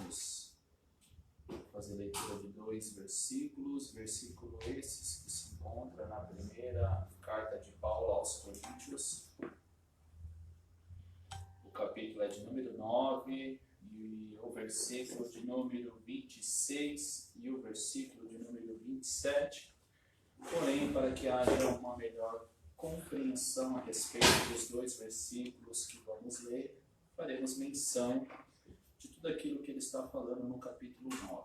Coríntios. Vou fazer leitura de 2 versículos, versículo esses que se encontra na primeira carta de Paulo aos Coríntios. O capítulo é de número 9 e o versículo de número 26 e o versículo de número 27. Porém, para que haja uma melhor compreensão a respeito dos 2 versículos que vamos ler, faremos menção de tudo aquilo que ele está falando no capítulo 9,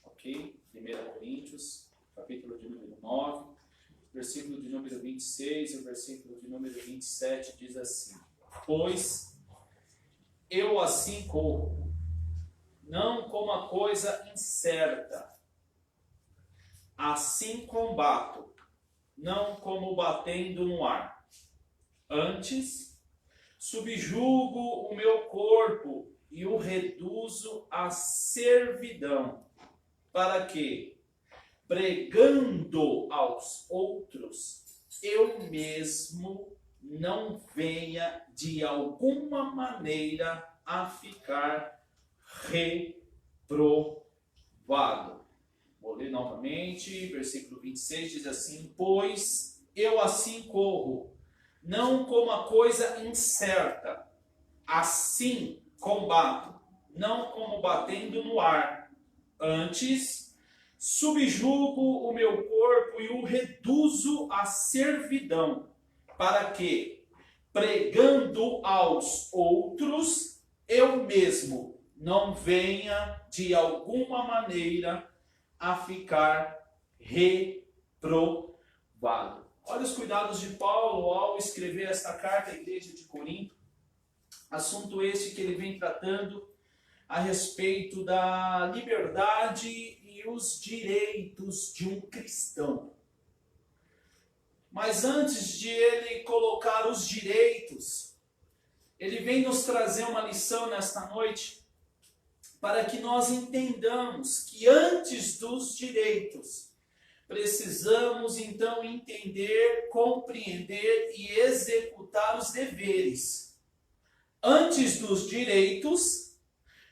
ok? 1 Coríntios, capítulo de número 9, versículo de número 26 e o versículo de número 27 diz assim: Pois eu assim corro, não como a coisa incerta, assim combato, não como batendo no ar. Antes, subjugo o meu corpo e o reduzo à servidão, para que, pregando aos outros, eu mesmo não venha de alguma maneira a ficar reprovado. Vou ler novamente, versículo 26 diz assim: Pois eu assim corro, não como a coisa incerta, assim combato, não como batendo no ar. Antes, subjugo o meu corpo e o reduzo à servidão, para que, pregando aos outros, eu mesmo não venha de alguma maneira a ficar reprovado. Olha os cuidados de Paulo ao escrever esta carta à igreja de Corinto. Assunto este que ele vem tratando a respeito da liberdade e os direitos de um cristão. Mas antes de ele colocar os direitos, ele vem nos trazer uma lição nesta noite, para que nós entendamos que antes dos direitos, precisamos então entender, compreender e executar os deveres. Antes dos direitos,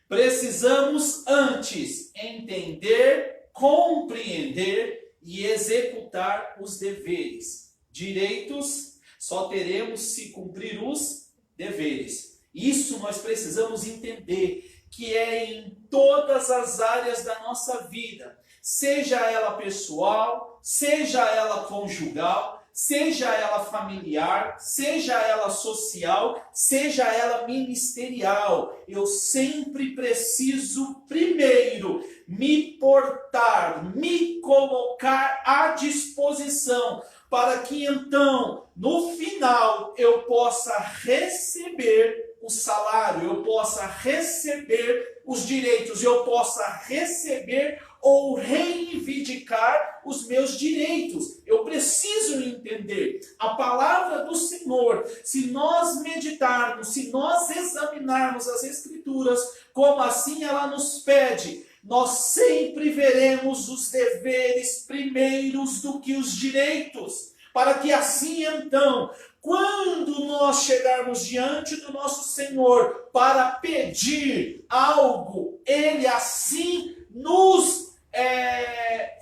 precisamos antes entender, compreender e executar os deveres. Direitos só teremos se cumprir os deveres. Isso nós precisamos entender, que é em todas as áreas da nossa vida, seja ela pessoal, seja ela conjugal, seja ela familiar, seja ela social, seja ela ministerial. Eu sempre preciso primeiro me portar, me colocar à disposição, para que então, no final, eu possa receber o salário, eu possa receber os direitos, eu possa receber ou reivindicar os meus direitos. Eu preciso entender a palavra do Senhor. Se nós meditarmos, se nós examinarmos as Escrituras, como assim ela nos pede, nós sempre veremos os deveres primeiros do que os direitos, para que assim então, quando nós chegarmos diante do nosso Senhor para pedir algo, Ele assim nos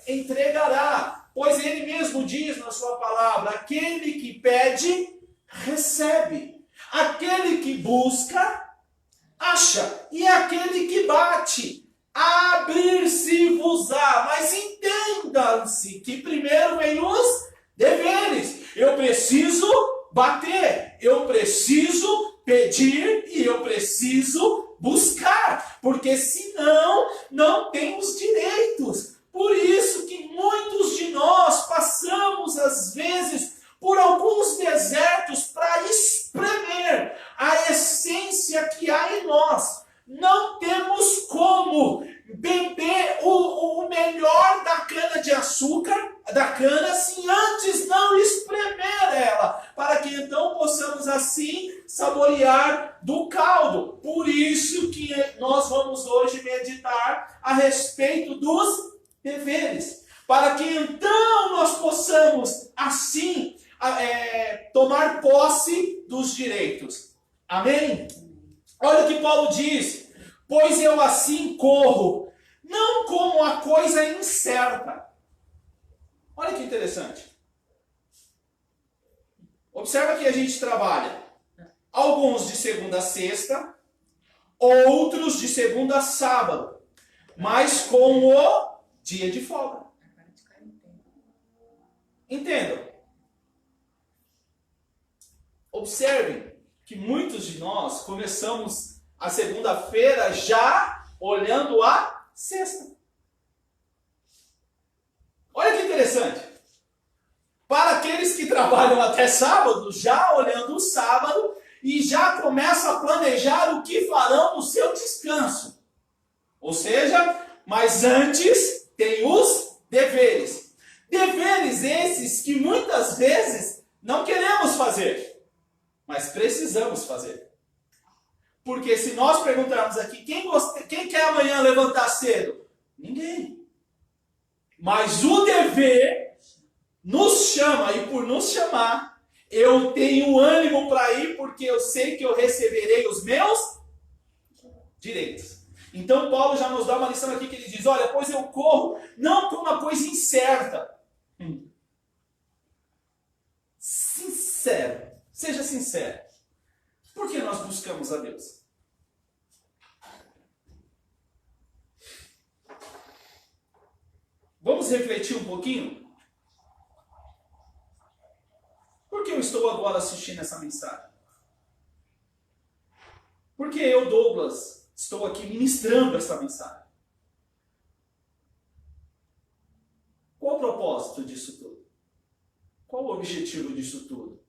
entregará, pois Ele mesmo diz na sua palavra: aquele que pede, recebe, aquele que busca, acha, e aquele que bate, abrir-se-vos-á. Mas entendam-se que primeiro vem os deveres. Eu preciso bater, eu preciso pedir e eu preciso buscar, porque senão não temos direitos. Por isso que muitos de nós passamos às vezes por alguns desertos para espremer a essência que há em nós. Não temos como beber o melhor da cana de açúcar, da cana, se antes não espremer ela, para que então possamos assim saborear do caldo. Por isso que nós vamos hoje meditar a respeito dos deveres, para que então nós possamos assim tomar posse dos direitos. Amém? Olha o que Paulo diz: pois eu assim corro, não como a coisa incerta. Olha que interessante. Observa que a gente trabalha alguns de segunda a sexta, outros de segunda a sábado, mas com o dia de folga. Entendam. Observem que muitos de nós começamos a segunda-feira já olhando a sexta. Olha que interessante. Para aqueles que trabalham até sábado, já olhando o sábado e já começam a planejar o que farão no seu descanso. Ou seja, mas antes tem os deveres. Deveres esses que muitas vezes não queremos fazer, mas precisamos fazer. Porque se nós perguntarmos aqui, quem quer amanhã levantar cedo? Ninguém. Mas o dever nos chama, e por nos chamar, eu tenho ânimo para ir, porque eu sei que eu receberei os meus direitos. Então Paulo já nos dá uma lição aqui que ele diz, olha, pois eu corro não com uma coisa incerta. Sincero, seja sincero. Por que nós buscamos a Deus? Vamos refletir um pouquinho? Por que eu estou agora assistindo essa mensagem? Por que eu, Douglas, estou aqui ministrando essa mensagem? Qual o propósito disso tudo? Qual o objetivo disso tudo?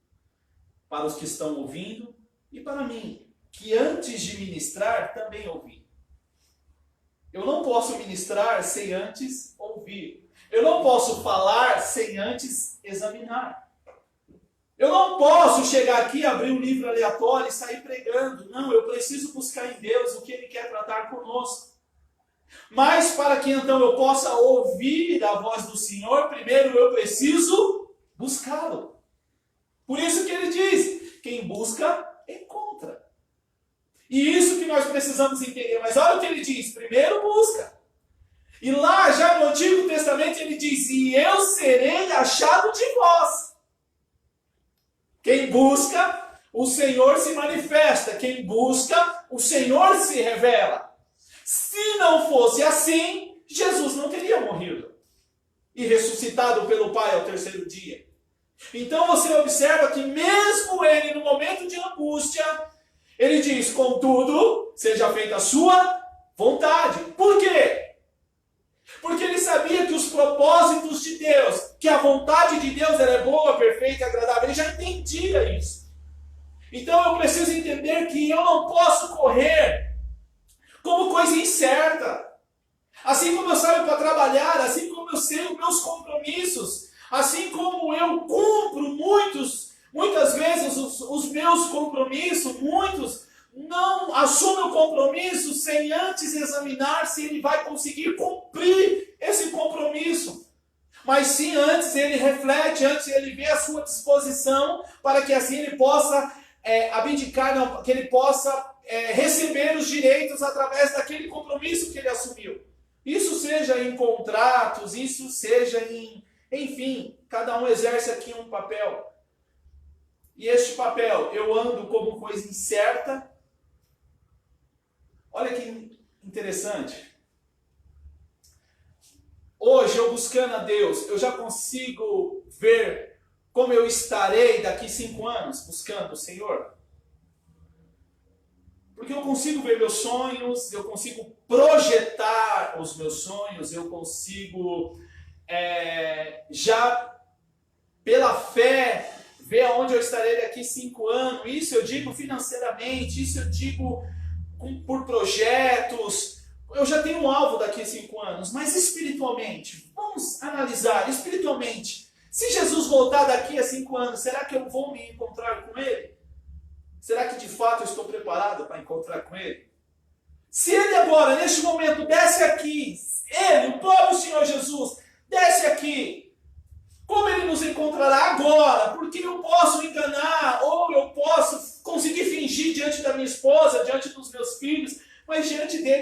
Para os que estão ouvindo e para mim, que antes de ministrar também ouvi. Eu não posso ministrar sem antes ouvir. Eu não posso falar sem antes examinar. Eu não posso chegar aqui, abrir um livro aleatório e sair pregando. Não, eu preciso buscar em Deus o que Ele quer tratar conosco. Mas para que então eu possa ouvir a voz do Senhor, primeiro eu preciso buscá-lo. Por isso que Ele diz, quem busca, encontra. E isso que nós precisamos entender. Mas olha o que Ele diz, primeiro busca. E lá já no Antigo Testamento Ele diz, e eu serei achado de vós. Quem busca, o Senhor se manifesta. Quem busca, o Senhor se revela. Se não fosse assim, Jesus não teria morrido e ressuscitado pelo Pai ao terceiro dia. Então você observa que mesmo ele, no momento de angústia, ele diz, contudo, seja feita a sua vontade. Por quê? Porque ele sabia que os propósitos de Deus, que a vontade de Deus ela é boa, perfeita e agradável. Ele já entendia isso. Então eu preciso entender que eu não posso correr como coisa incerta. Assim como eu saio para trabalhar, assim como eu sei os meus compromissos, assim como eu cumpro muitas vezes os meus compromissos, muitos não assumem o compromisso sem antes examinar se ele vai conseguir cumprir esse compromisso. Mas sim, antes ele reflete, antes ele vê a sua disposição, para que assim ele possa abdicar, não, que ele possa receber os direitos através daquele compromisso que ele assumiu. Isso seja em contratos, isso seja enfim, cada um exerce aqui um papel. E este papel, eu ando como coisa incerta. Olha que interessante. Hoje, eu buscando a Deus, eu já consigo ver como eu estarei daqui 5 anos buscando o Senhor. Porque eu consigo ver meus sonhos, eu consigo projetar os meus sonhos, eu consigo já pela fé ver aonde eu estarei daqui 5 anos. Isso eu digo financeiramente, isso eu digo por projetos. Eu já tenho um alvo daqui a 5 anos, mas espiritualmente, vamos analisar espiritualmente. Se Jesus voltar daqui a 5 anos, será que eu vou me encontrar com Ele? Será que de fato eu estou preparado para encontrar com Ele? Se Ele agora, neste momento, desce aqui, Ele, o próprio Senhor Jesus, desce aqui, como Ele nos encontrará agora? Porque eu posso enganar, ou eu posso conseguir fingir diante da minha esposa, diante dos meus filhos, mas diante dele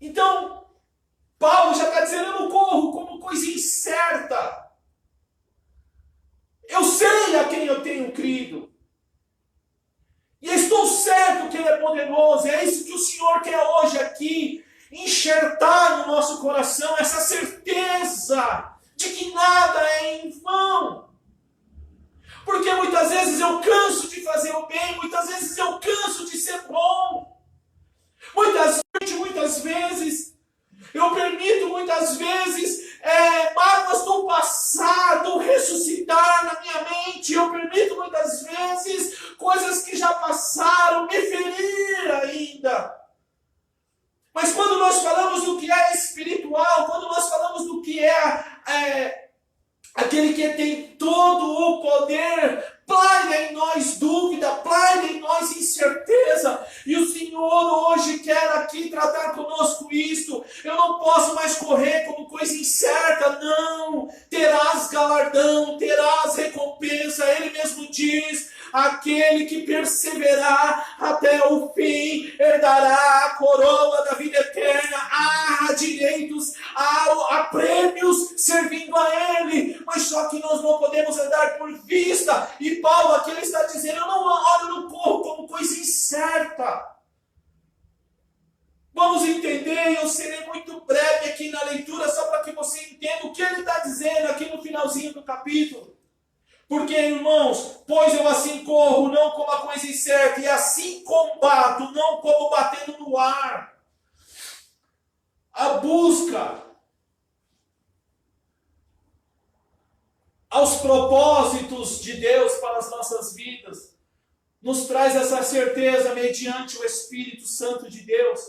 Então, Paulo já está dizendo, eu não corro como coisa incerta. Eu sei a quem eu tenho crido. E estou certo que Ele é poderoso. É isso que o Senhor quer hoje aqui, enxertar no nosso coração, essa certeza de que nada é em vão. Porque muitas vezes eu canso de fazer o bem, muitas vezes eu canso de ser bom. Muitas vezes, eu permito muitas vezes mágoas do passado ressuscitar na minha mente. Eu permito muitas vezes coisas que já passaram me ferir ainda. Mas quando nós falamos do que é espiritual, quando nós falamos do que é aquele que tem todo o poder, plaga em nós dúvida, plaga em nós incerteza. E o Senhor hoje quer aqui tratar conosco isto. Eu não posso mais correr como coisa incerta, não. Terás galardão, terás recompensa. Ele mesmo diz, aquele que perseverar até o fim, herdará a coroa da vida eterna. Há direitos, há prêmios servindo a Ele. Mas só que nós não podemos andar por vista. E Paulo aqui ele está dizendo, eu não olho no corpo como coisa incerta. Vamos entender, eu serei muito breve aqui na leitura, só para que você entenda o que ele está dizendo aqui no finalzinho do capítulo. Porque, irmãos, pois eu assim corro, não como a coisa incerta, e assim combato, não como batendo no ar. A busca aos propósitos de Deus para as nossas vidas nos traz essa certeza mediante o Espírito Santo de Deus.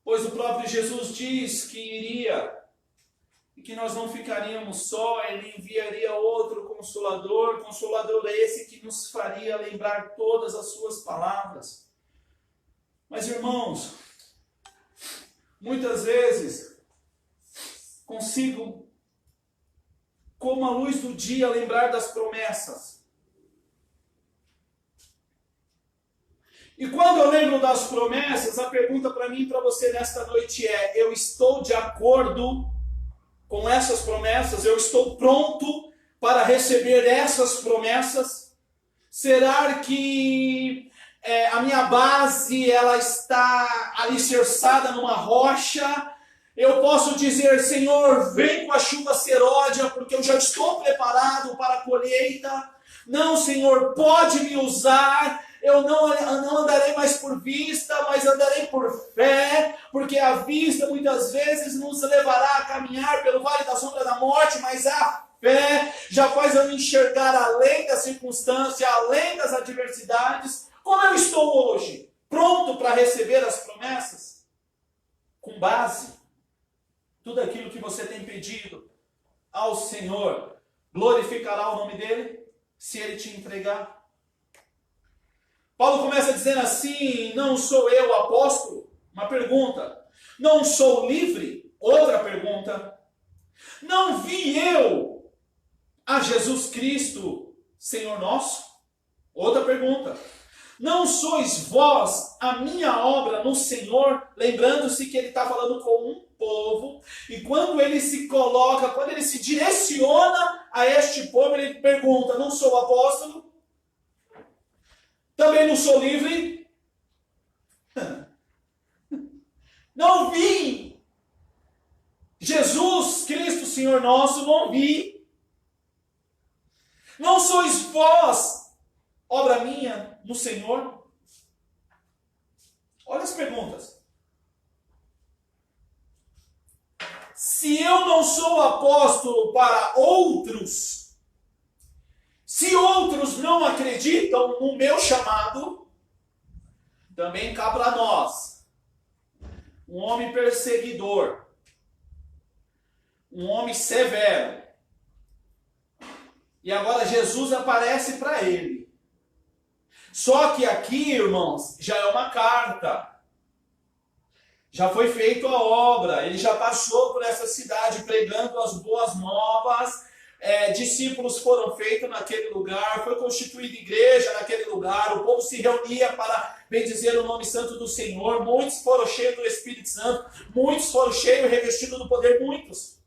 Pois o próprio Jesus diz que iria e que nós não ficaríamos só, Ele enviaria outro Consolador, Consolador esse que nos faria lembrar todas as suas palavras. Mas, irmãos, muitas vezes consigo, como a luz do dia, lembrar das promessas. E quando eu lembro das promessas, a pergunta para mim e para você nesta noite é, eu estou de acordo com essas promessas? Eu estou pronto para receber essas promessas? Será que a minha base ela está alicerçada numa rocha? Eu posso dizer, Senhor, vem com a chuva seródia, porque eu já estou preparado para a colheita. Não, Senhor, pode me usar. Eu não andarei mais por vista, mas andarei por fé, porque a vista muitas vezes nos levará a caminhar pelo vale da sombra da morte, mas a fé já faz eu enxergar além da circunstância, além das adversidades. Como eu estou hoje? Pronto para receber as promessas? Com base tudo aquilo que você tem pedido ao Senhor, glorificará o nome dele, se ele te entregar. Paulo começa dizendo assim, não sou eu apóstolo? Uma pergunta. Não sou livre? Outra pergunta. Não vi eu a Jesus Cristo, Senhor nosso? Outra pergunta. Não sois vós a minha obra no Senhor? Lembrando-se que ele está falando com um povo, e quando ele se coloca, quando ele se direciona a este povo, ele pergunta, não sou apóstolo? Também não sou livre? Não vi Jesus Cristo, Senhor nosso, não vi. Não sois vós obra minha no Senhor? Olha as perguntas. Se eu não sou apóstolo para outros, se outros não acreditam no meu chamado, também cá para nós, um homem perseguidor, um homem severo. E agora Jesus aparece para ele. Só que aqui, irmãos, já é uma carta. Já foi feita a obra, ele já passou por essa cidade pregando as boas novas, discípulos foram feitos naquele lugar, foi constituída igreja naquele lugar, o povo se reunia para bendizer o nome santo do Senhor, muitos foram cheios do Espírito Santo, muitos foram cheios e revestidos do poder, muitos.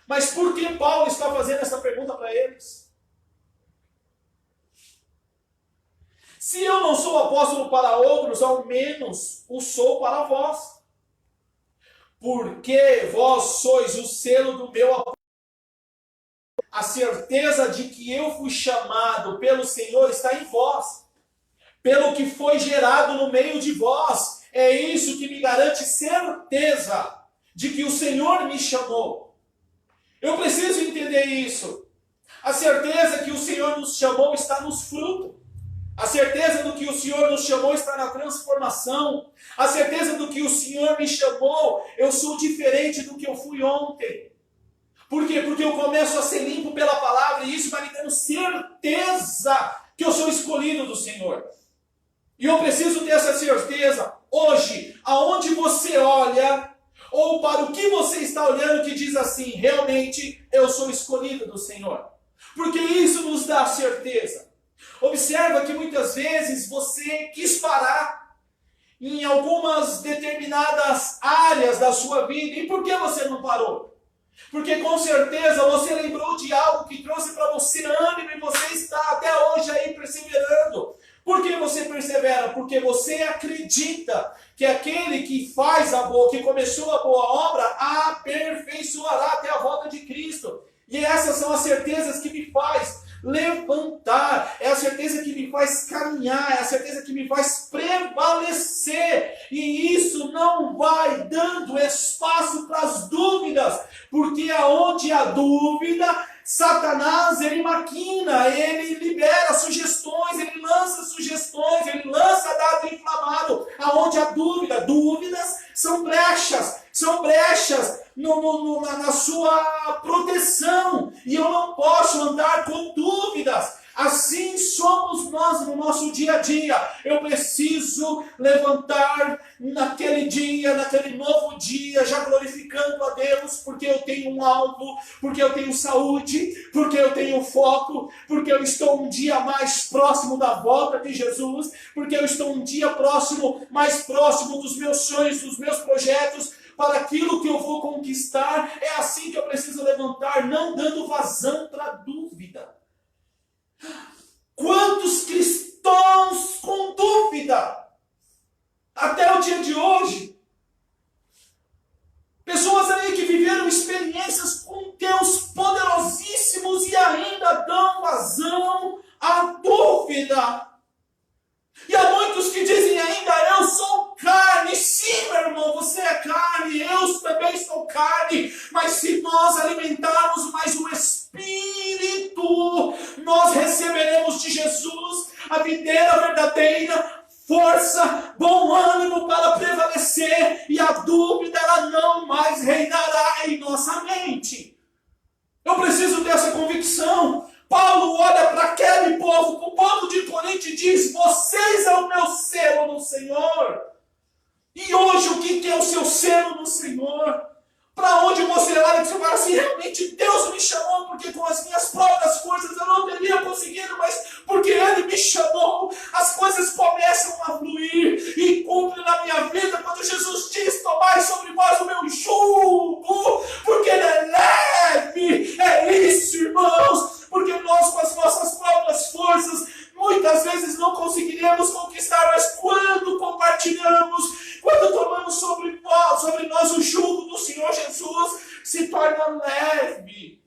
Mas por que Paulo está fazendo essa pergunta para eles? Se eu não sou apóstolo para outros, ao menos o sou para vós. Porque vós sois o selo do meu apóstolo. A certeza de que eu fui chamado pelo Senhor está em vós. Pelo que foi gerado no meio de vós. É isso que me garante certeza de que o Senhor me chamou. Eu preciso entender isso. A certeza que o Senhor nos chamou está nos frutos. A certeza do que o Senhor nos chamou está na transformação. A certeza do que o Senhor me chamou, eu sou diferente do que eu fui ontem. Por quê? Porque eu começo a ser limpo pela palavra e isso vai me dando certeza que eu sou escolhido do Senhor. E eu preciso ter essa certeza hoje, aonde você olha, ou para o que você está olhando que diz assim, realmente eu sou escolhido do Senhor. Porque isso nos dá certeza. Observa que muitas vezes você quis parar em algumas determinadas áreas da sua vida. E por que você não parou? Porque com certeza você lembrou de algo que trouxe para você ânimo e você está até hoje aí perseverando. Por que você persevera? Porque você acredita que aquele que faz a boa, que começou a boa obra, a aperfeiçoará até a volta de Cristo. E essas são as certezas que me faz levantar, é a certeza que me faz caminhar, é a certeza que me faz prevalecer, e isso não vai dando espaço para as dúvidas, porque aonde há dúvida, Satanás, ele maquina, ele libera sugestões, ele lança dado inflamado, aonde há dúvida, dúvidas são brechas na sua proteção, e eu não posso andar com dúvidas. Assim somos nós no nosso dia a dia. Eu preciso levantar naquele dia, naquele novo dia, já glorificando a Deus, porque eu tenho um alvo, porque eu tenho saúde, porque eu tenho foco, porque eu estou um dia mais próximo da volta de Jesus, porque eu estou um dia mais próximo dos meus sonhos, dos meus projetos, para aquilo que eu vou conquistar. É assim que eu preciso levantar, não dando vazão para dúvida. Quantos cristãos com dúvida até o dia de hoje? Pessoas aí que viveram experiências com Deus poderosíssimos e ainda dão vazão à dúvida. E há muitos que dizem ainda, eu sou carne. Sim, meu irmão, você é carne, eu também sou carne. Mas se nós alimentarmos mais o Espírito, nós receberemos de Jesus a videira verdadeira, força, bom ânimo para prevalecer. E a dúvida, ela não mais reinará em nossa mente. Eu preciso dessa convicção. Paulo olha para aquele povo, para o povo de Corinto, e diz, vocês é o meu selo no Senhor. E hoje o que é o seu selo no Senhor? Para onde você olha e você fala assim, realmente Deus me chamou, porque com as minhas próprias forças eu não teria conseguido, mas porque Ele me chamou, as coisas começam a fluir e cumprem na minha vida, quando Jesus diz, tomai sobre vós o meu jugo, porque Ele é leve. É isso, irmãos, porque nós com as nossas próprias forças, muitas vezes não conseguiremos conquistar, mas quando compartilhamos, quando tomamos sobre nós o jugo do Senhor Jesus, se torna leve.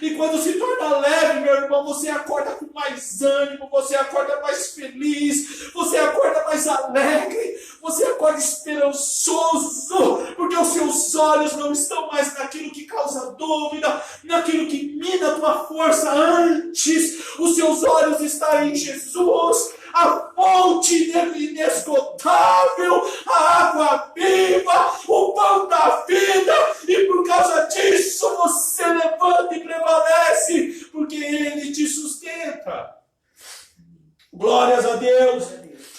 E quando se torna leve, meu irmão, você acorda com mais ânimo, você acorda mais feliz, você acorda mais alegre, você acorda esperançoso, porque os seus olhos não estão mais naquilo que causa dúvida, naquilo que mina a tua força. Antes, os seus olhos estão em Jesus, a fonte inesgotável, a água viva, o pão da vida, e por causa disso você levanta e prevalece, porque Ele te sustenta. Glórias a Deus.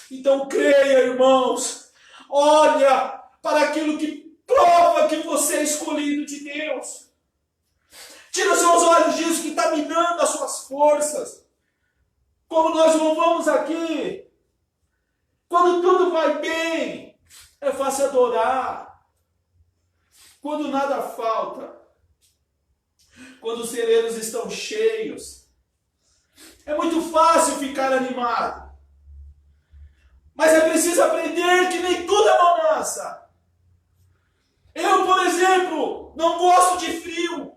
Então creia, irmãos, olha para aquilo que prova que você é escolhido de Deus. Tira seus olhos disso que está minando as suas forças. Como nós louvamos aqui, quando tudo vai bem, é fácil adorar. Quando nada falta, quando os celeiros estão cheios, é muito fácil ficar animado. Mas é preciso aprender que nem tudo é bonança. Eu, por exemplo, não gosto de frio.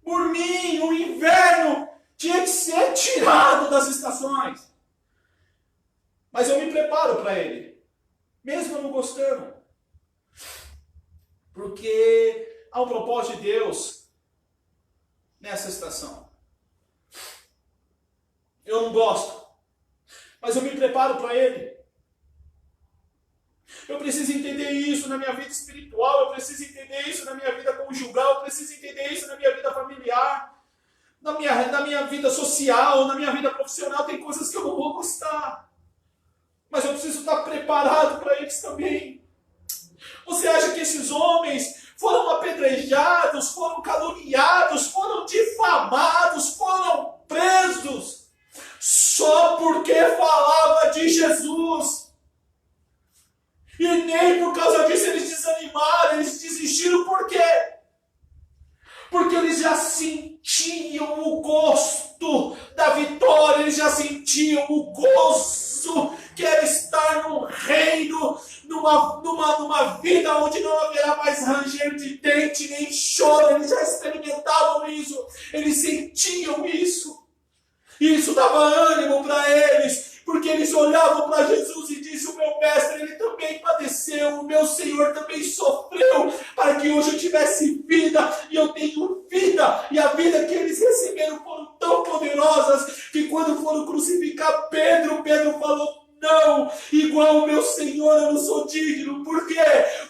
Por mim, o inverno tinha que ser tirado das estações. Mas eu me preparo para ele, mesmo não gostando. Porque há um propósito de Deus nessa estação. Eu não gosto, mas eu me preparo para ele. Eu preciso entender isso na minha vida espiritual, eu preciso entender isso na minha vida conjugal, eu preciso entender isso na minha vida familiar, na minha vida social, na minha vida profissional. Tem coisas que eu não vou gostar, mas eu preciso estar preparado para eles também. Você acha que esses homens foram apedrejados, foram caluniados, foram difamados, foram presos só porque falava de Jesus? E nem por causa disso eles desanimaram, eles desistiram. Por quê? Porque eles já sentiam o gosto da vitória, eles já sentiam o gozo que era estar num reino, numa vida onde não haverá mais ranger de dente nem choro. Eles já experimentavam isso, eles sentiam isso. E isso dava ânimo para eles, porque eles olhavam para Jesus e diziam: o meu mestre, ele também padeceu, o meu Senhor também sofreu, para que hoje eu tivesse vida, e eu tenho vida, e a vida que eles receberam foram tão poderosas, que quando foram crucificar Pedro falou: não, igual o meu Senhor eu não sou digno. Por quê?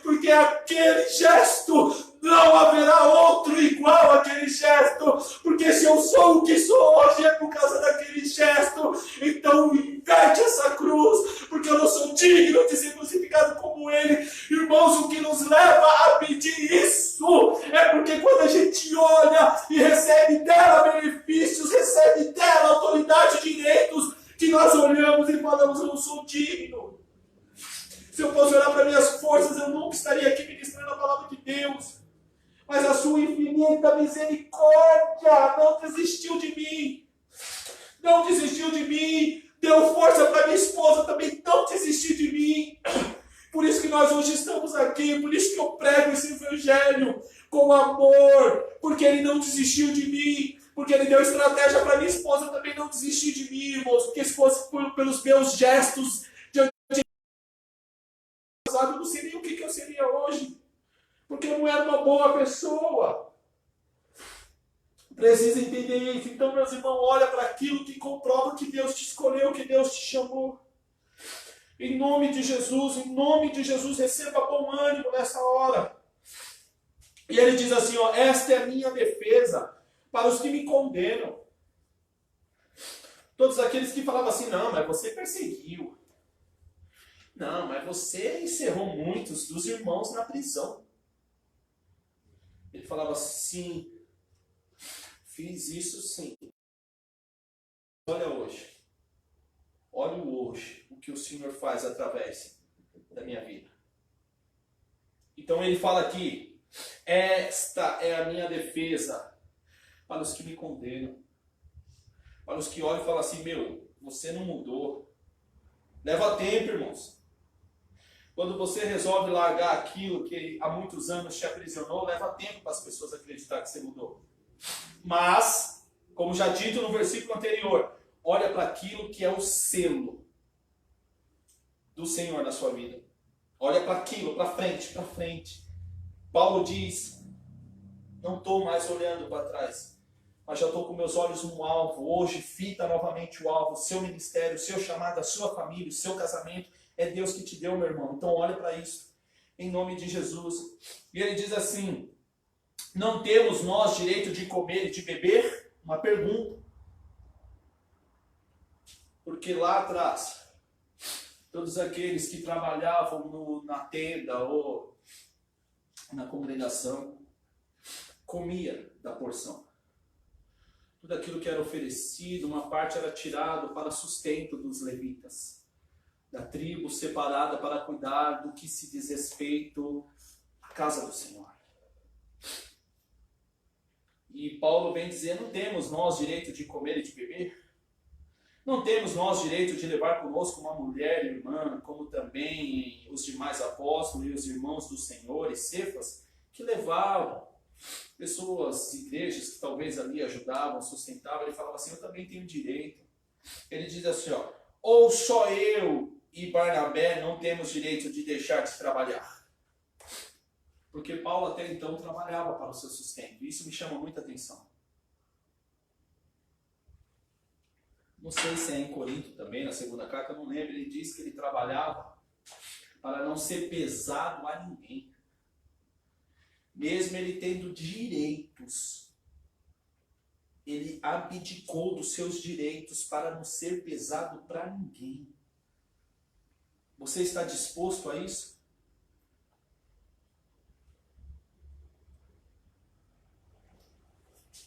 Porque aquele gesto, não haverá outro igual àquele gesto. Porque se eu sou o que sou hoje é por causa daquele gesto. Então inverte essa cruz, porque eu não sou digno de ser crucificado como ele. Irmãos, o que nos leva a pedir isso é porque quando a gente olha e recebe dela benefícios, recebe dela autoridade e direitos, que nós olhamos e falamos: eu não sou digno. Se eu fosse olhar para minhas forças, eu nunca estaria aqui ministrando a palavra de Deus. Mas a sua infinita misericórdia não desistiu de mim. Não desistiu de mim. Deu força para minha esposa também não desistir de mim. Por isso que nós hoje estamos aqui. Por isso que eu prego esse evangelho com amor. Porque ele não desistiu de mim. Porque ele deu estratégia para minha esposa também não desistir de mim, irmãos. Porque se fosse pelos meus gestos de passado, eu não seria o que eu seria hoje. Porque eu não era uma boa pessoa. Precisa entender isso. Então, meus irmãos, olha para aquilo que comprova que Deus te escolheu, que Deus te chamou. Em nome de Jesus, receba bom ânimo nessa hora. E ele diz assim, ó: esta é a minha defesa para os que me condenam. Todos aqueles que falavam assim: não, mas você perseguiu. Não, mas você encerrou muitos dos irmãos na prisão. Ele falava: sim, fiz isso sim. Olha hoje. Olha o hoje, o que o Senhor faz através da minha vida. Então ele fala aqui: esta é a minha defesa para os que me condenam. Para os que olham e falam assim: meu, você não mudou. Leva tempo, irmãos. Quando você resolve largar aquilo que há muitos anos te aprisionou, leva tempo para as pessoas acreditar que você mudou. Mas, como já dito no versículo anterior, olha para aquilo que é o selo do Senhor na sua vida. Olha para aquilo, para frente, para frente. Paulo diz: não estou mais olhando para trás, mas já estou com meus olhos no alvo. Hoje, fita novamente o alvo, o seu ministério, o seu chamado, a sua família, o seu casamento. É Deus que te deu, meu irmão. Então olha para isso, em nome de Jesus. E ele diz assim: não temos nós direito de comer e de beber? Uma pergunta. Porque lá atrás, todos aqueles que trabalhavam na tenda ou na congregação comia da porção. Tudo aquilo que era oferecido, uma parte era tirado para sustento dos levitas, da tribo separada para cuidar do que se diz respeito à casa do Senhor. E Paulo vem dizer, não temos nós direito de comer e de beber? Não temos nós direito de levar conosco uma mulher irmã, como também os demais apóstolos e os irmãos do Senhor e Cefas, que levavam pessoas, igrejas que talvez ali ajudavam, sustentavam. Ele falava assim, eu também tenho direito. Ele diz assim, ó, ou só eu e Barnabé não temos direito de deixar de trabalhar? Porque Paulo até então trabalhava para o seu sustento. Isso me chama muita atenção. Não sei se é em Corinto também, na segunda carta, eu não lembro. Ele diz que ele trabalhava para não ser pesado a ninguém. Mesmo ele tendo direitos, ele abdicou dos seus direitos para não ser pesado para ninguém. Você está disposto a isso?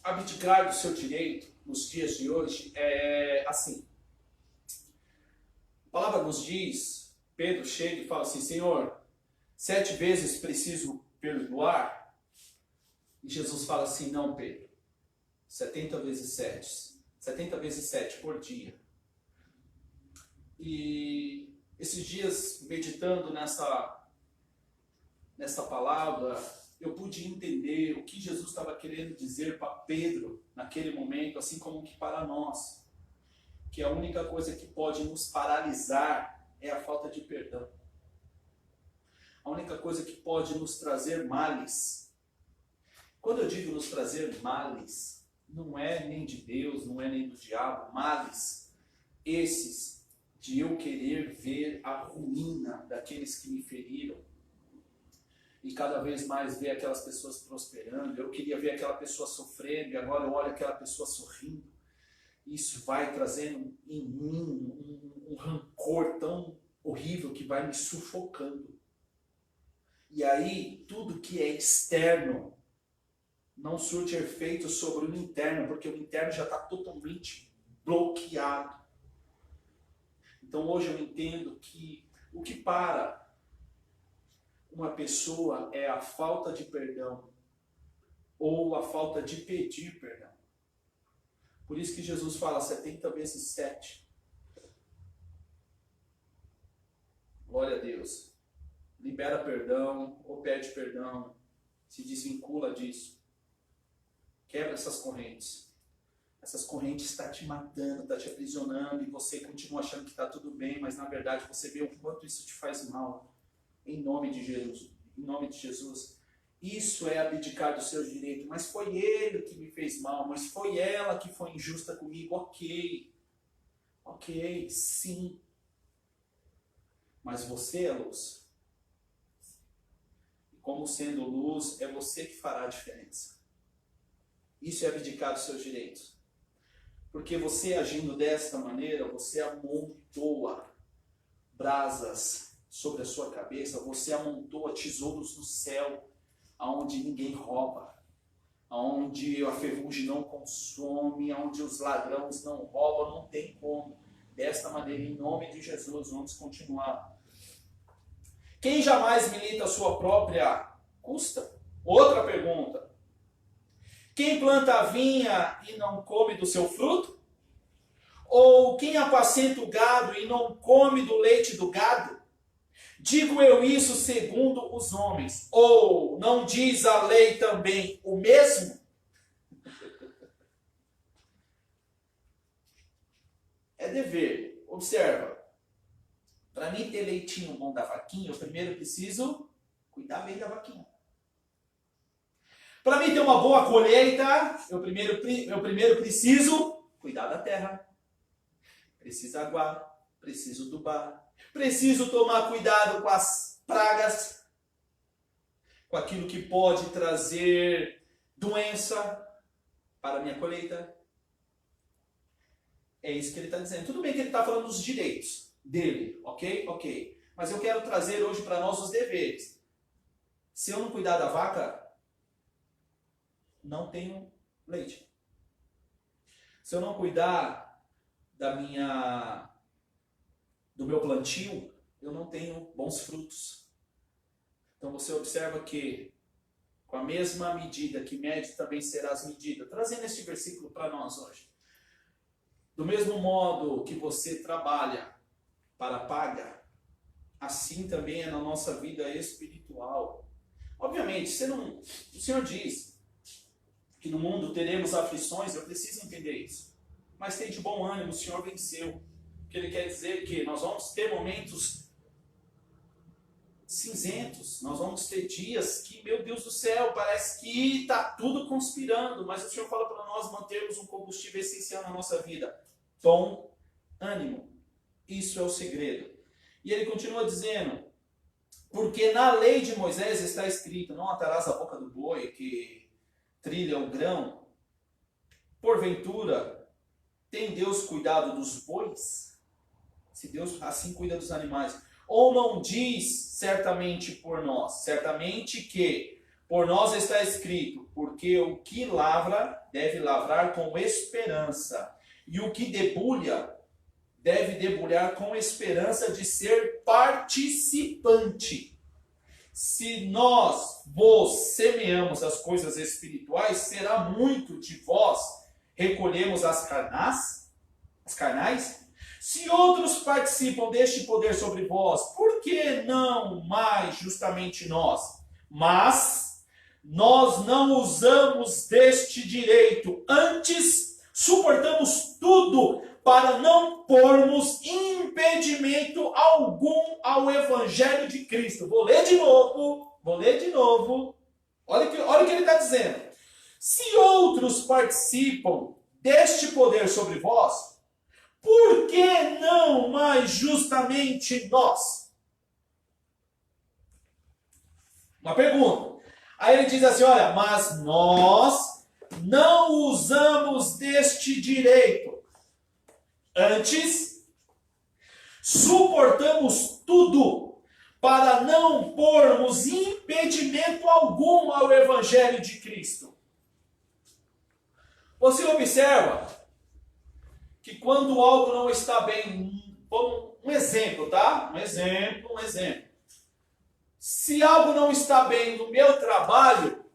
Abdicar do seu direito nos dias de hoje é assim. A palavra nos diz, Pedro chega e fala assim, Senhor, 7 vezes preciso perdoar? E Jesus fala assim, não, Pedro, 70 vezes 7. 70 vezes 7 por dia. E esses dias, meditando nessa palavra, eu pude entender o que Jesus estava querendo dizer para Pedro naquele momento, assim como que para nós. Que a única coisa que pode nos paralisar é a falta de perdão. A única coisa que pode nos trazer males. Quando eu digo nos trazer males, não é nem de Deus, não é nem do diabo, males. Esses de eu querer ver a ruína daqueles que me feriram. E cada vez mais ver aquelas pessoas prosperando. Eu queria ver aquela pessoa sofrendo e agora eu olho aquela pessoa sorrindo. Isso vai trazendo em mim um rancor tão horrível que vai me sufocando. E aí tudo que é externo não surte efeito sobre o interno, porque o interno já está totalmente bloqueado. Então hoje eu entendo que o que para uma pessoa é a falta de perdão ou a falta de pedir perdão. Por isso que Jesus fala 70 vezes 7. Glória a Deus. Libera perdão ou pede perdão. Se desvincula disso. Quebra essas correntes. Essas correntes estão te matando, estão te aprisionando e você continua achando que está tudo bem, mas na verdade você vê o quanto isso te faz mal. Em nome de Jesus. Em nome de Jesus. Isso é abdicar do seu direito. Mas foi ele que me fez mal. Mas foi ela que foi injusta comigo. Ok. Ok, sim. Mas você é luz. E como sendo luz, é você que fará a diferença. Isso é abdicar dos seus direitos. Porque você agindo desta maneira, você amontoa brasas sobre a sua cabeça, você amontoa tesouros no céu, aonde ninguém rouba, aonde a ferrugem não consome, aonde os ladrões não roubam, não tem como. Desta maneira, em nome de Jesus, vamos continuar. Quem jamais milita a sua própria custa? Outra pergunta. Quem planta a vinha e não come do seu fruto? Ou quem apacenta o gado e não come do leite do gado? Digo eu isso segundo os homens. Ou não diz a lei também o mesmo? É dever. Observa. Para mim ter leitinho bom da vaquinha, eu primeiro preciso cuidar bem da vaquinha. Para mim ter uma boa colheita, eu primeiro preciso cuidar da terra. Preciso aguar, preciso adubar. Preciso tomar cuidado com as pragas, com aquilo que pode trazer doença para a minha colheita. É isso que ele está dizendo. Tudo bem que ele está falando dos direitos dele, ok? Ok. Mas eu quero trazer hoje para nós os deveres. Se eu não cuidar da vaca, não tenho leite. Se eu não cuidar do meu plantio, eu não tenho bons frutos. Então você observa que com a mesma medida que mede, também serás medida. Trazendo este versículo para nós hoje. Do mesmo modo que você trabalha para a paga, assim também é na nossa vida espiritual. Obviamente, o Senhor diz que no mundo teremos aflições, eu preciso entender isso. Mas tem de bom ânimo, o Senhor venceu. O que Ele quer dizer que nós vamos ter momentos cinzentos, nós vamos ter dias que, meu Deus do céu, parece que está tudo conspirando, mas o Senhor fala para nós mantermos um combustível essencial na nossa vida: bom ânimo. Isso é o segredo. E ele continua dizendo: porque na lei de Moisés está escrito: não atarás a boca do boi que trilha o grão. Porventura, tem Deus cuidado dos bois? Se Deus assim cuida dos animais. Ou não diz certamente por nós? Certamente que por nós está escrito: porque o que lavra deve lavrar com esperança, e o que debulha deve debulhar com esperança de ser participante. Se nós vos semeamos as coisas espirituais, será muito de vós recolhemos as carnais? Se outros participam deste poder sobre vós, por que não mais justamente nós? Mas nós não usamos deste direito, antes suportamos tudo para não pormos impedimento algum ao Evangelho de Cristo. Vou ler de novo. Olha o que ele está dizendo. Se outros participam deste poder sobre vós, por que não mais justamente nós? Uma pergunta. Aí ele diz assim, olha, mas nós não usamos deste direito. Antes, suportamos tudo para não pormos impedimento algum ao Evangelho de Cristo. Você observa que quando algo não está bem, um exemplo, tá? Um exemplo. Se algo não está bem no meu trabalho,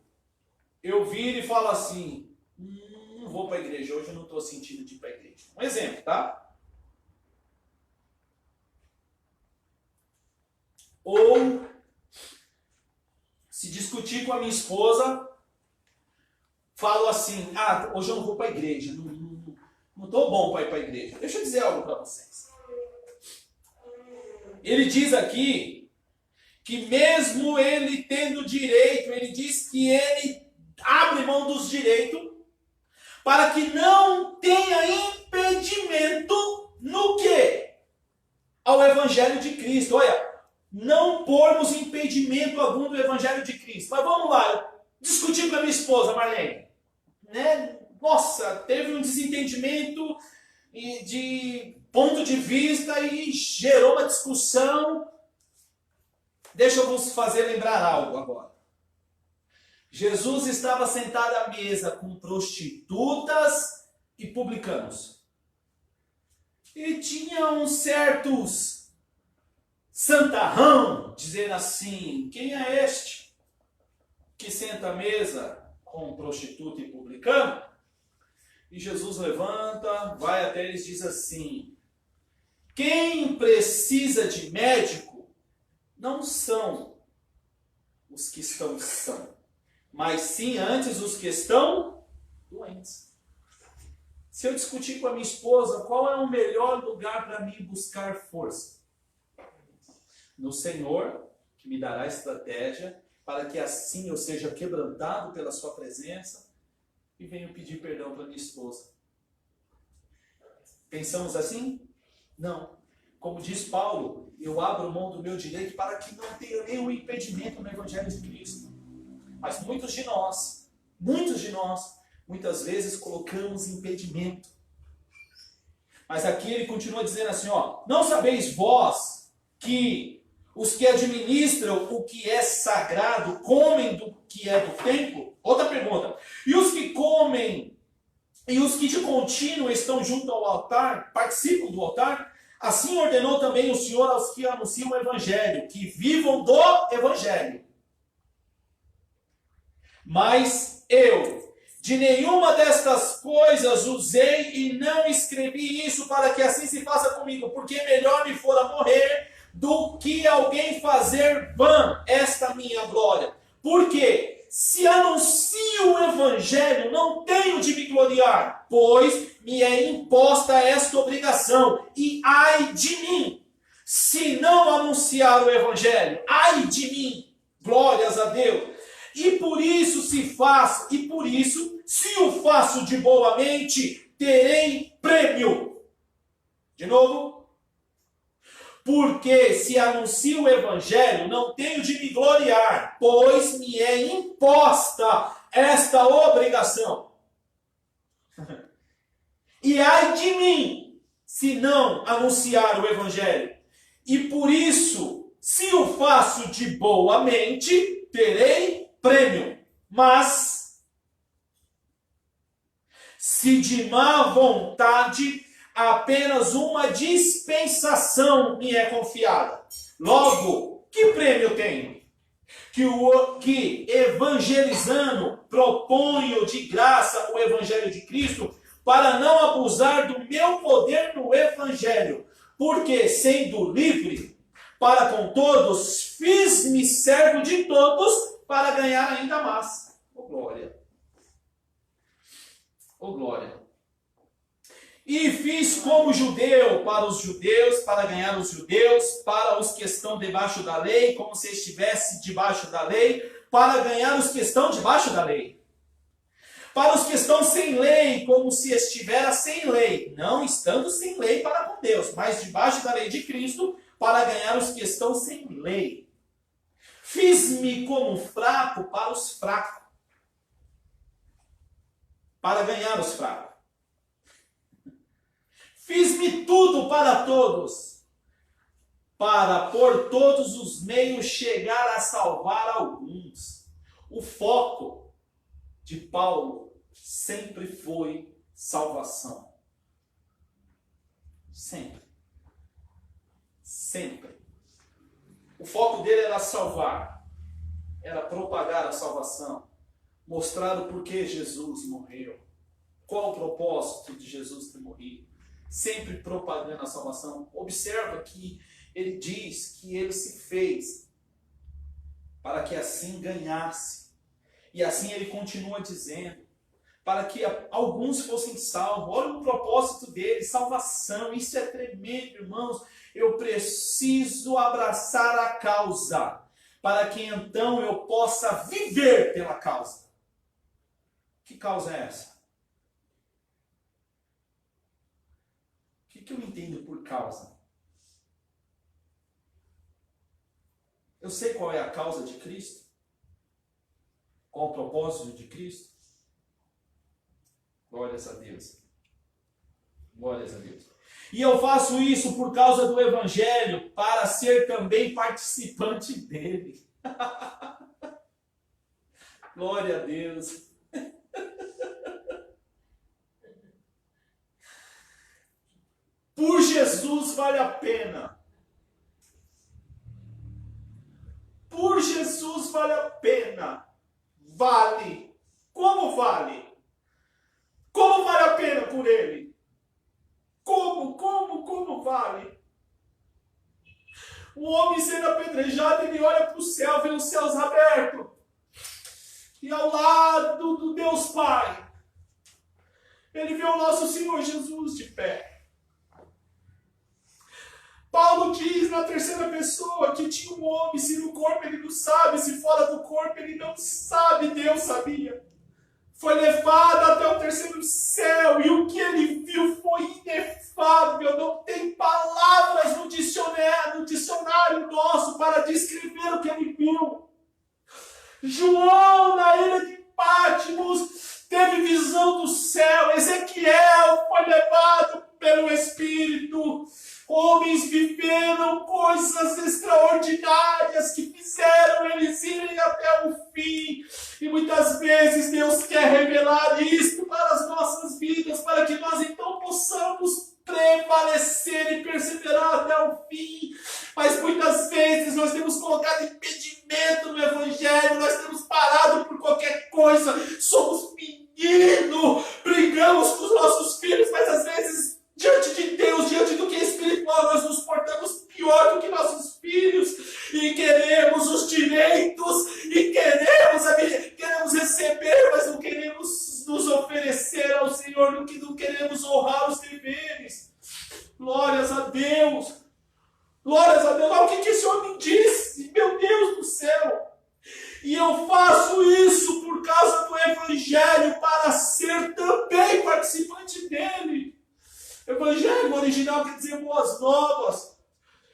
eu viro e falo assim, não vou para a igreja, hoje eu não estou sentindo de ir para a igreja. Um exemplo, tá? Ou, se discutir com a minha esposa, falo assim, hoje eu não vou para a igreja, não estou bom para ir para a igreja. Deixa eu dizer algo para vocês. Ele diz aqui que mesmo ele tendo direito, ele diz que ele abre mão dos direitos para que não tenha impedimento no quê? Ao Evangelho de Cristo. Olha, não pormos impedimento algum do Evangelho de Cristo. Mas vamos lá, eu discuti com a minha esposa, Marlene. Nossa, teve um desentendimento de ponto de vista e gerou uma discussão. Deixa eu vos fazer lembrar algo agora. Jesus estava sentado à mesa com prostitutas e publicanos. E tinha uns certos santarrão dizendo assim, quem é este que senta à mesa com prostituta e publicano? E Jesus levanta, vai até eles e diz assim, quem precisa de médico não são os que estão sãos, mas sim antes os que estão doentes. Se eu discutir com a minha esposa, qual é o melhor lugar para mim buscar força? No Senhor, que me dará estratégia, para que assim eu seja quebrantado pela sua presença e venho pedir perdão para minha esposa. Pensamos assim? Não. Como diz Paulo, eu abro mão do meu direito para que não tenha nenhum impedimento no Evangelho de Cristo. Mas muitos de nós, muitas vezes colocamos impedimento. Mas aqui ele continua dizendo assim, não sabeis vós que Os que administram o que é sagrado comem do que é do templo? Outra pergunta. E os que comem e os que de contínuo estão junto ao altar, participam do altar? Assim ordenou também o Senhor aos que anunciam o evangelho, que vivam do evangelho. Mas eu, de nenhuma destas coisas usei e não escrevi isso para que assim se faça comigo, porque melhor me fora morrer do que alguém fazer vã esta minha glória. Porque se anuncio o evangelho, não tenho de me gloriar, pois me é imposta esta obrigação, e ai de mim, se não anunciar o evangelho, ai de mim, glórias a Deus. E por isso se o faço de boa mente, terei prêmio. De novo. Porque se anuncio o evangelho, não tenho de me gloriar, pois me é imposta esta obrigação. E ai de mim, se não anunciar o evangelho. E por isso, se o faço de boa mente, terei prêmio. Mas, se de má vontade, apenas uma dispensação me é confiada. Logo, que prêmio eu tenho? Que evangelizando proponho de graça o evangelho de Cristo, para não abusar do meu poder no evangelho, porque sendo livre para com todos, fiz-me servo de todos para ganhar ainda mais. Oh glória! Oh glória! E fiz como judeu para os judeus, para ganhar os judeus, para os que estão debaixo da lei, como se estivesse debaixo da lei, para ganhar os que estão debaixo da lei. Para os que estão sem lei, como se estivera sem lei, não estando sem lei para com Deus, mas debaixo da lei de Cristo, para ganhar os que estão sem lei. Fiz-me como fraco para os fracos, para ganhar os fracos. Fiz-me tudo para todos, para por todos os meios chegar a salvar alguns. O foco de Paulo sempre foi salvação. Sempre. Sempre. O foco dele era salvar, era propagar a salvação, mostrar o porquê Jesus morreu, qual o propósito de Jesus ter morrido, sempre propagando a salvação. Observa que ele diz que ele se fez para que assim ganhasse. E assim ele continua dizendo, para que alguns fossem salvos. Olha o propósito dele, salvação. Isso é tremendo, irmãos. Eu preciso abraçar a causa, para que então eu possa viver pela causa. Que causa é essa? O que eu entendo por causa? Eu sei qual é a causa de Cristo? Qual o propósito de Cristo? Glórias a Deus. Glórias a Deus. E eu faço isso por causa do Evangelho, para ser também participante dele. Glória a Deus. Por Jesus vale a pena. Por Jesus vale a pena. Vale. Como vale? Como vale a pena por ele? Como vale? O homem sendo apedrejado, ele olha para o céu, vê os céus abertos. E ao lado do Deus Pai, ele vê o nosso Senhor Jesus de pé. Paulo diz na terceira pessoa que tinha um homem, se no corpo ele não sabe, se fora do corpo ele não sabe, Deus sabia. Foi levado até o terceiro céu, e o que ele viu foi inefável. Não tem palavras no dicionário nosso para descrever o que ele viu. João, na ilha de Patmos, teve visão do céu. Ezequiel foi levado pelo Espírito. Homens viveram coisas extraordinárias que fizeram eles irem até o fim. E muitas vezes Deus quer revelar isto para as nossas vidas, para que nós então possamos prevalecer e perseverar até o fim. Mas muitas vezes nós temos colocado impedimento no Evangelho, nós temos parado por qualquer coisa, somos meninos, brigamos com os nossos filhos, mas às vezes, diante de Deus, diante do que é espiritual, nós nos portamos pior do que nossos filhos, e queremos os direitos, e queremos receber, mas não queremos nos oferecer ao Senhor, não queremos honrar os deveres. Glórias a Deus! Glórias a Deus! Olha o que esse homem disse, meu Deus do céu! E eu faço isso por causa do Evangelho, para ser também participante dele. Evangelho original quer dizer boas novas.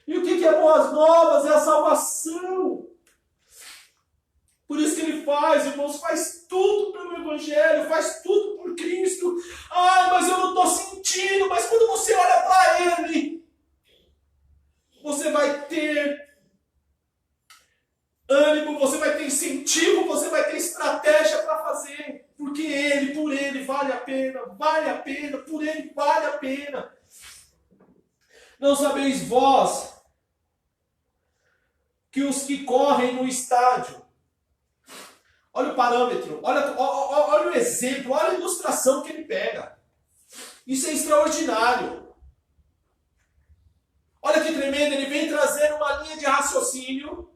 E o que é boas novas? É a salvação. Por isso que ele faz, irmãos, faz tudo pelo Evangelho, faz tudo por Cristo. Ah, mas eu não estou sentindo. Mas quando você olha para Ele, você vai ter ânimo, você vai ter incentivo, você vai ter estratégia para fazer. Porque Ele, por Ele, vale a pena, por Ele vale a pena. Não sabeis vós que os que correm no estádio, olha o parâmetro, olha o exemplo, olha a ilustração que ele pega. Isso é extraordinário. Olha que tremendo, ele vem trazer uma linha de raciocínio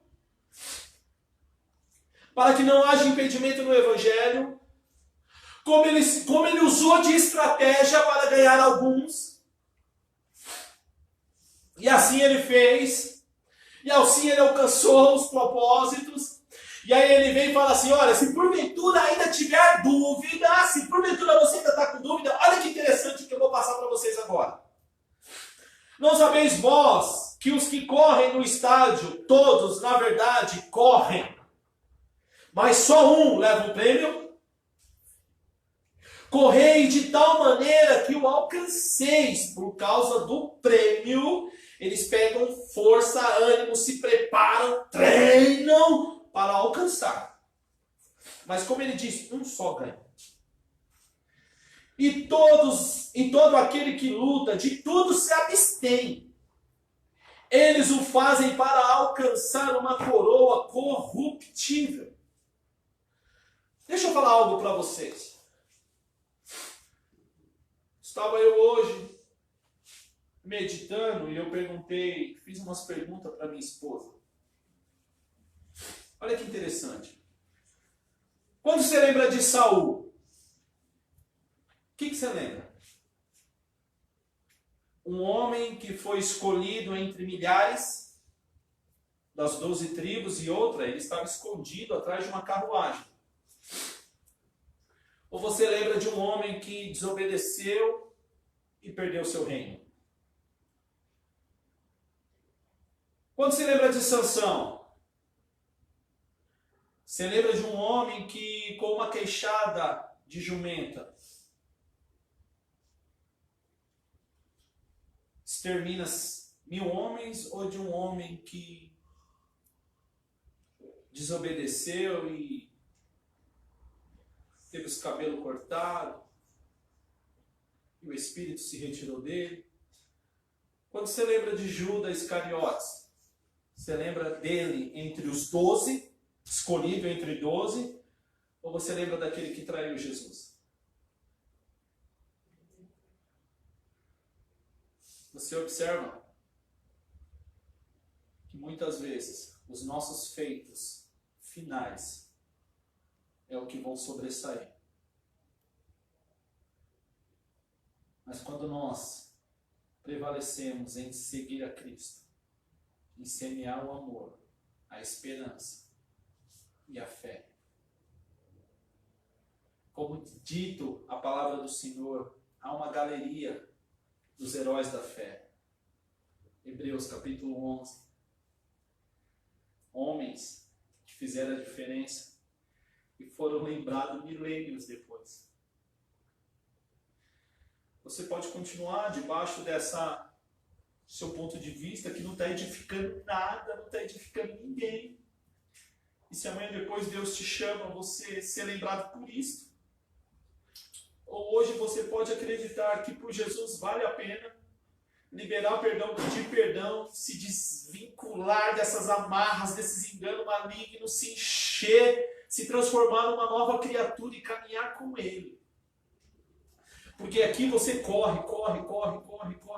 para que não haja impedimento no Evangelho, como ele usou de estratégia para ganhar alguns, e assim ele fez, e assim ele alcançou os propósitos. E aí ele vem e fala assim, olha, se porventura ainda tiver dúvida, se porventura você ainda está com dúvida, olha que interessante o que eu vou passar para vocês agora. Não sabeis vós que os que correm no estádio, todos, na verdade, correm, mas só um leva o prêmio? Correi de tal maneira que o alcanceis. Por causa do prêmio, eles pegam força, ânimo, se preparam, treinam para alcançar. Mas como ele diz, um só ganha. E todo aquele que luta, de tudo se abstém. Eles o fazem para alcançar uma coroa corruptível. Deixa eu falar algo para vocês. Estava eu hoje meditando e eu fiz umas perguntas para minha esposa. Olha que interessante. Quando você lembra de Saul, o que você lembra? Um homem que foi escolhido entre milhares das 12 tribos e outra, ele estava escondido atrás de uma carruagem. Ou você lembra de um homem que desobedeceu e perdeu seu reino? Quando você lembra de Sansão, você lembra de um homem que, com uma queixada de jumenta, extermina 1000 homens, ou de um homem que desobedeceu e teve os cabelos cortados, e o Espírito se retirou dele? Quando você lembra de Judas Iscariotes, você lembra dele entre os 12, escolhido entre 12, ou você lembra daquele que traiu Jesus? Você observa que muitas vezes os nossos feitos finais é o que vão sobressair. Mas quando nós prevalecemos em seguir a Cristo, em semear o amor, a esperança e a fé, como dito a palavra do Senhor, há uma galeria dos heróis da fé. Hebreus capítulo 11. Homens que fizeram a diferença e foram lembrados milênios depois. Você pode continuar debaixo dessa seu ponto de vista que não está edificando nada, não está edificando ninguém. E se amanhã depois Deus te chama, você ser lembrado por isso. Ou hoje você pode acreditar que por Jesus vale a pena liberar perdão, pedir perdão, se desvincular dessas amarras, desses enganos malignos, se encher, se transformar numa nova criatura e caminhar com Ele. Porque aqui você corre,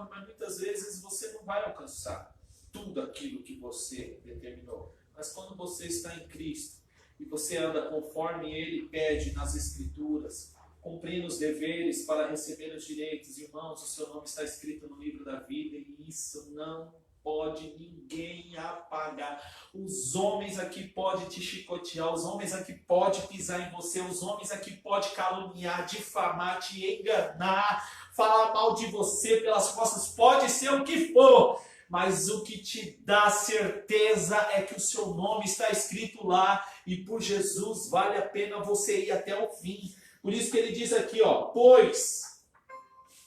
mas muitas vezes você não vai alcançar tudo aquilo que você determinou. Mas quando você está em Cristo e você anda conforme Ele pede nas Escrituras, cumprindo os deveres para receber os direitos, irmãos, o seu nome está escrito no livro da vida e isso não pode ninguém apagar. Os homens aqui podem te chicotear, os homens aqui podem pisar em você, os homens aqui podem caluniar, difamar, te enganar, falar mal de você pelas costas, pode ser o que for, mas o que te dá certeza é que o seu nome está escrito lá e por Jesus vale a pena você ir até o fim. Por isso que ele diz aqui, pois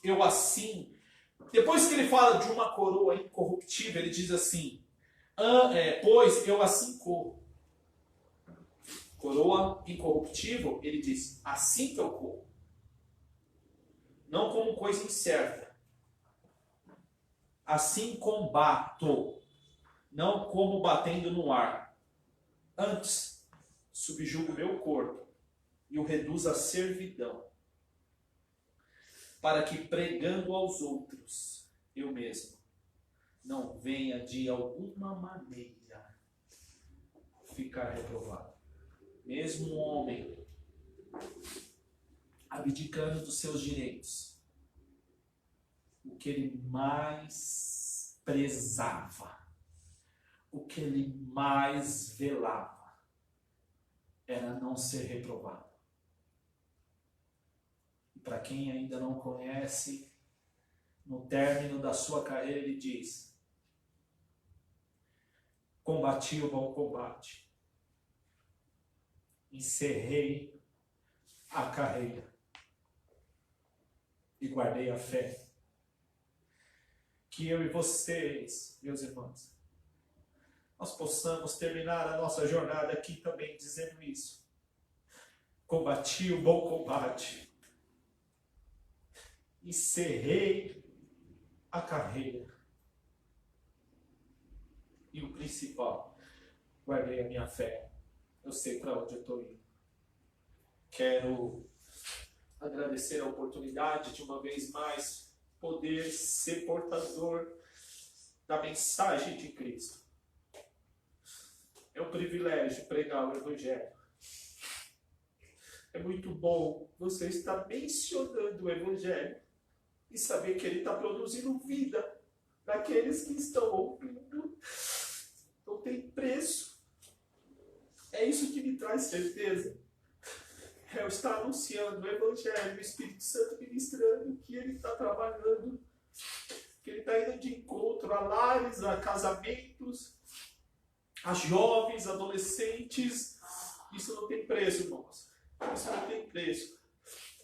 eu assim... Depois que ele fala de uma coroa incorruptível, ele diz assim, pois eu assim corro. Coroa incorruptível, ele diz, assim que eu corro. Não como coisa incerta. Assim combato, não como batendo no ar. Antes, subjugo meu corpo e o reduzo à servidão, para que pregando aos outros, eu mesmo, não venha de alguma maneira ficar reprovado. Mesmo um homem abdicando dos seus direitos, o que ele mais prezava, o que ele mais velava, era não ser reprovado. Para quem ainda não conhece, no término da sua carreira ele diz, combati o bom combate, encerrei a carreira e guardei a fé. Que eu e vocês, meus irmãos, nós possamos terminar a nossa jornada aqui também dizendo isso. Combati o bom combate, encerrei a carreira e o principal, guardei a minha fé. Eu sei para onde eu estou indo. Quero agradecer a oportunidade de uma vez mais poder ser portador da mensagem de Cristo. É um privilégio pregar o Evangelho. É muito bom você estar mencionando o Evangelho e saber que ele está produzindo vida naqueles que estão ouvindo. Não tem preço. É isso que me traz certeza. É eu estar anunciando o Evangelho, o Espírito Santo ministrando que ele está trabalhando, que ele está indo de encontro a lares, a casamentos, a jovens, adolescentes. Isso não tem preço, irmãos. Isso não tem preço.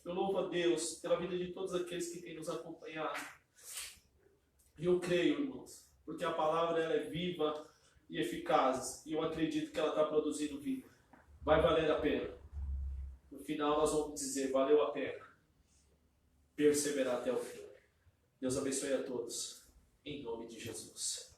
Eu louvo a Deus pela vida de todos aqueles que têm nos acompanhado. E eu creio, irmãos, porque a palavra ela é viva e eficaz. E eu acredito que ela está produzindo vida. Vai valer a pena. No final nós vamos dizer, valeu a pena. Perseverar até o fim. Deus abençoe a todos. Em nome de Jesus.